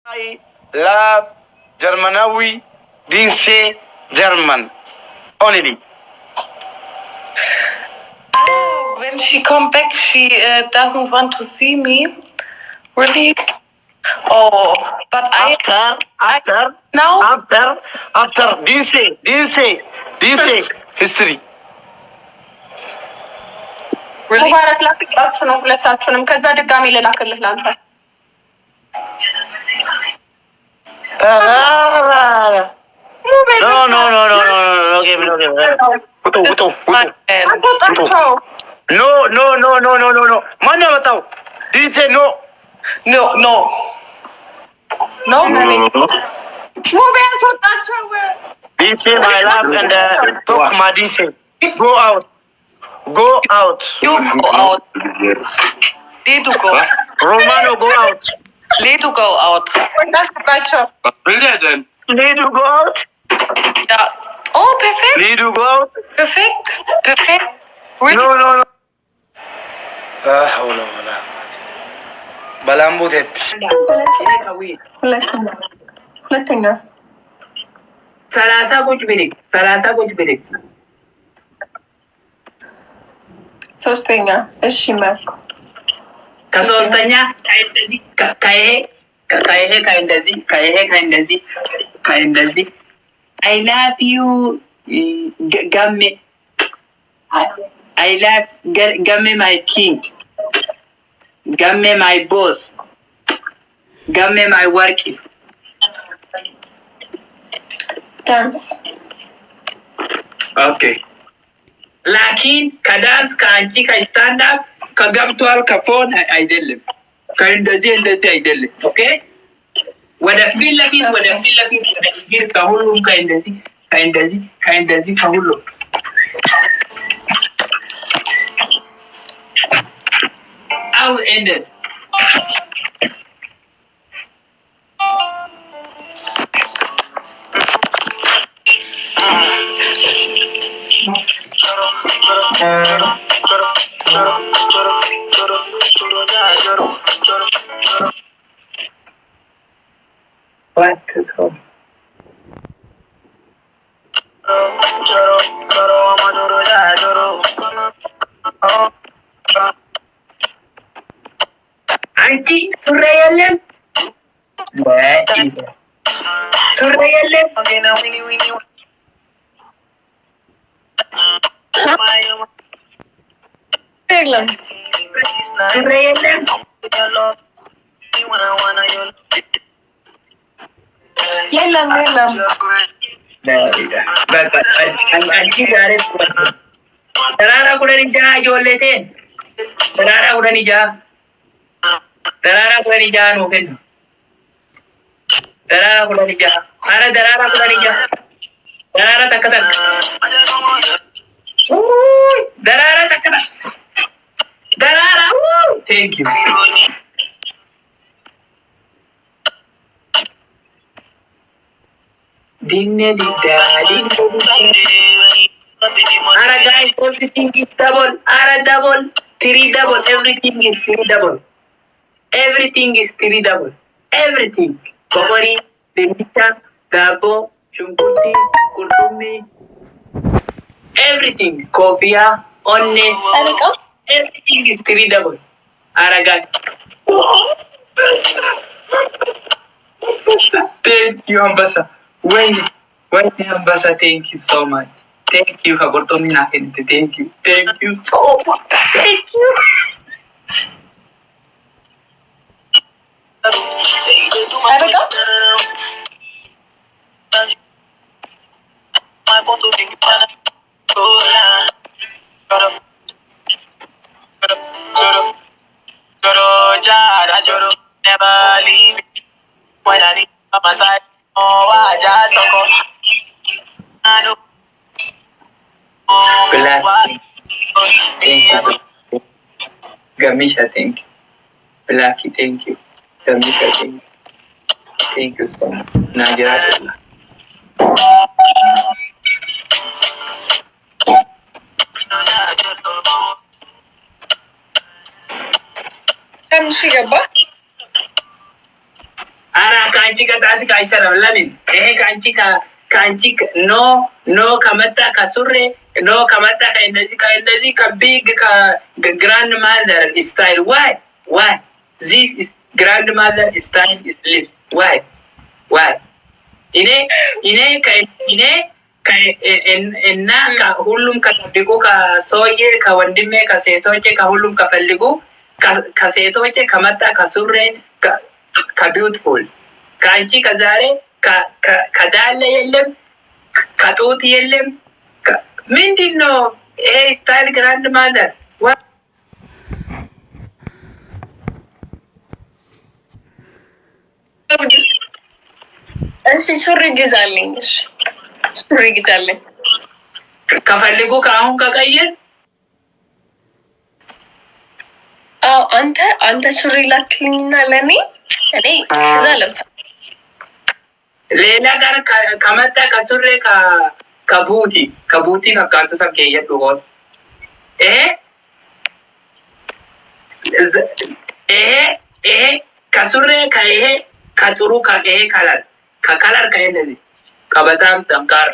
I love Germanawi, didn't say German only. When she come back, she doesn't want to see me. Really? Oh, but After, now didn't say history. really? ሙባረክ ላክላችሁ ነው ሁለታችሁንም። ከዛ ድጋሚ ልላክልህ ላንተ። No. ማን ያመጣው? Didn't say no. No. ሙቤ ያስወጣቸው። Didn't say my love and talk my didn't say. Go out. You go out. Ledu go. Romano, go out. Ledu go out. ወዳስባቸው። Ledu, go out. Yeah. Oh, perfect. Ledu, go out. Perfect. Really? No. ولا بلامبوتت ሁለተኛስ ሰላሳ ቁጭ ብድግ ሶስተኛ። እሺ መርኩ ከሶስተኛ ከእንደዚህ I love you gamme I love gamme my king gamme my boss gamme my work ዳንስ። okay ላኪን ከዳንስ ከአንቺ ከስታንዳፕ ከገብቷል ከፎን አይደለም ከእንደዚህ አይደለም ኦኬ ወደ ፊት ለፊት ወደ እግር ከሁሉም ከእንደዚህ ከሁሉም አው ended what is home anti surayalem የለም የለም anti ዛሬ ተራራ ጉደንጃ ጆለቴን ተራራ ጉደንጃ ነው ግን ተራራ ጉደንጃ አረ ተራራ ጉደንጃ ተራራ ተከተክ ተራራ ተከተክ ተራራ thank you dinne ara guys everything is double ara double three double everything is three double everything kokori demita dabo chunguti kurtumi everything kofia onne everything is three double ara guys thank you ambassa wait ambassa thank you so much thank you kabortomina gente thank you so much thank you አይበቃም። jara never leave when I need my side. Oh, I just go. I know. Gamisha, thank you. Blacky, thank you. Gamisha, thank you so much. Najera, ትንሽ ገባ። አራካ kanchi katati ka isara lamin. Kanchi kanchi no kamata kasurre no kamata ka indezi ka big ka grandmother style. Why? This is grandmother style is lips. Why? Ine ka enna ka hullum ka tabiku ka soye ka wandime ka setoche ka hullum ka falligu ka setoche kamata kasurre ka beautiful. Kanchi ka zare ka dalle yellem ka tuti yellem mindino style grandmother. What? እሺ ሱሪ ግዛልኝ። እሺ ሱሪ ግዛልኝ። ከፈልጉ ከአሁን ከቀየር አዎ አንተ ሱሪ ላክልኝና ለኔ ከዛ ለብሳ ሌላ ጋር ከመጣ ከሱሬ ከቡቲ ከካቱ ሰብ ከየዱ ሆን ይሄ ከሱሬ ከይሄ ከጥሩ ከይሄ ከከለር ከእነዚህ ከበጣም ጠንካራ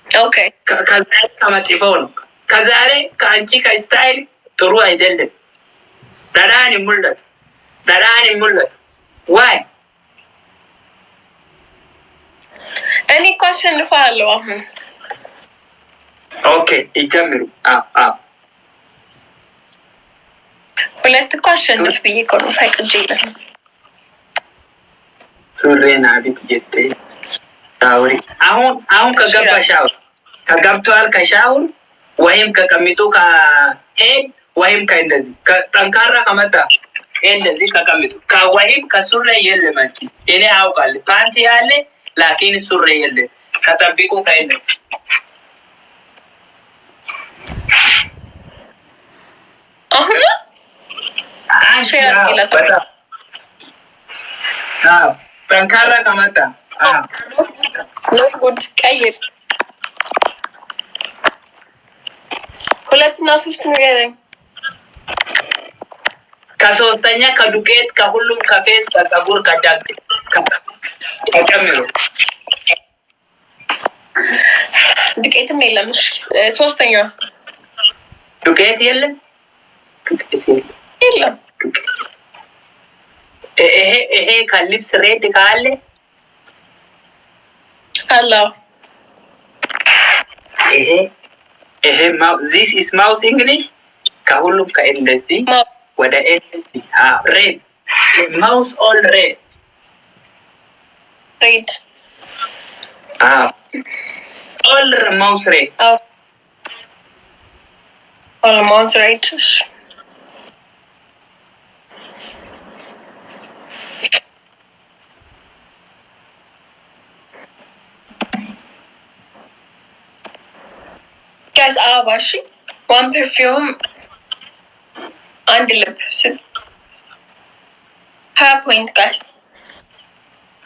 ኦኬ ከዛሬ ከመጥፎው ነው። ከዛሬ ከአንቺ ከስታይል ጥሩ አይደለም። ዳዳን ይሙለት ዋይ እኔ እኮ አሸንፋለሁ አሁን። ኦኬ ይጀምሩ። ሁለት እኮ አሸንፍ ብዬ እኮ ነው ፈቅጄ ነው። ሱሬና ቢት ጀቴ ታውሪ አሁን ከገብቷል ከሻውር ወይም ከቀሚጡ ከሄድ ወይም ከእንደዚህ ጠንካራ ከመጣ እንደዚህ ከቀሚጡ ከወይም ከሱሬ የለም። አንቺ እኔ አውቃለሁ ፓንቲ ያለ ላኪን ሱሬ የለም። ከጠብቁ ከእንደዚህ አሁን ጠንካራ ከመጣ ኖት ጉድ ቀይር። 2 እና 3 ንገረኝ። ከሶስተኛ ከዱቄት ከሁሉም ከፌስ ከፀጉር ከጃጅ ከጨምሮ ዱቄትም የለም። እሺ ሶስተኛው ዱቄት የለም። ይሄ ከሊፕስ ሬድ ካለ አላ ይሄ this is mouse English ከሁሉም ከእንደዚህ ወደ እንደዚህ ሬድ mouse all red all mouse red all mouse red guys abashi one perfume and lip point guys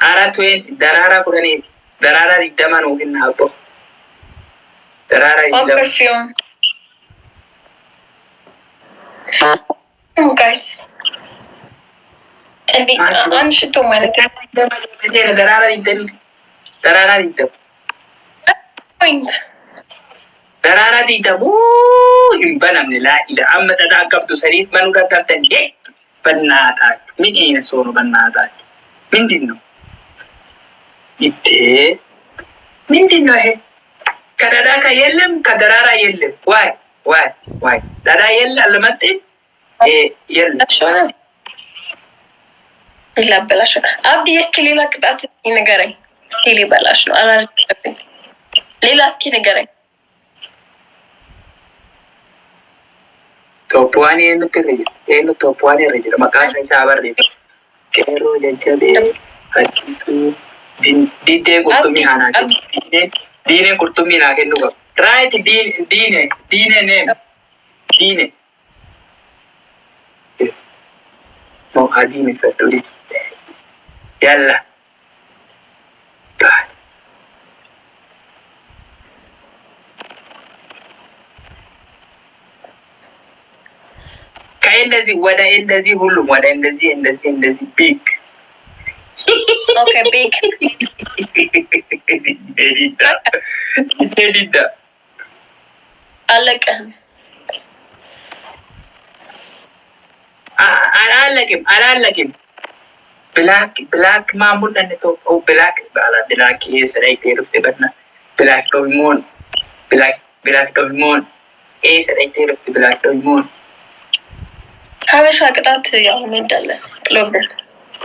420 darara idama no hinna hapo darara one idama perfume guys and the አንሽቶ ማለት darara idama point darara idama ይባላል ላኢላ አመጣጣ ከብዱ ሰሪት ማኑ ዳታተን በናታች ምን ይነሶ ነው በናታች ምንድነው ይቴ ምንድነው ይሄ ከዳዳ ከየለም ከደራራ የለም ዋይ ዳዳ የለ አለመጥ የለም ይላበላሽ አብዲ እስኪ ሌላ ቅጣት ይነገረኝ ይሊበላሽ ነው አላርጥብኝ ሌላ እስኪ ንገረኝ ቶፖዋኔ የምትረጅ ቶፖዋኔ ረጅ መቃሻ ሳበር ቄሮ ጀጀቤ አዲሱ ዲዴ ቁርጡሚ ሃናቸ ዲኔ ቁርጡሚ ናገኑ ራይት ዲኔ ኔም ዲኔ ሞ አዲ ሚፈቱ ያላ ከእንደዚህ እንደዚህ ወደ እንደዚህ ሁሉም ወደ እንደዚህ ቢግ ኦኬ ቢግ ሄዲዳ አለቀህም አላለቅም ብላክ ማሙል እንደቶ ብላክ ባላ ብላክ የሰራይ ተሩፍ ተበና ብላክ ዶይሞን ሰራይ ተሩፍ ብላክ ዶይሞን ሀበሻ ቅጣት ያው እንወዳለን ጥሎብን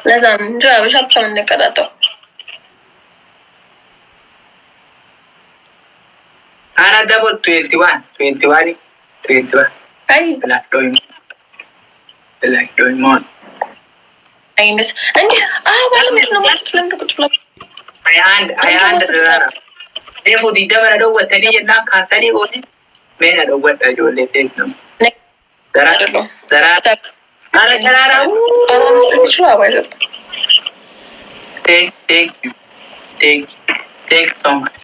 ለዛ ነው እንጂ ሀበሻ ብቻ ምን እንቀጣጣው አራ ደብል 21 አይ ብላክ ዶይሞን አይንስ እንዴ ባለም ነው ማለት ለምን ቁጭ ብላ አይ ደፉ ዲደበረ ደወተኒ እና ካንሰሊ ሆነ ምን ደወተ ጆሌ ቴክ ነው ዘራ አረ ተራራው መስጠት ይችላል አይደል take so much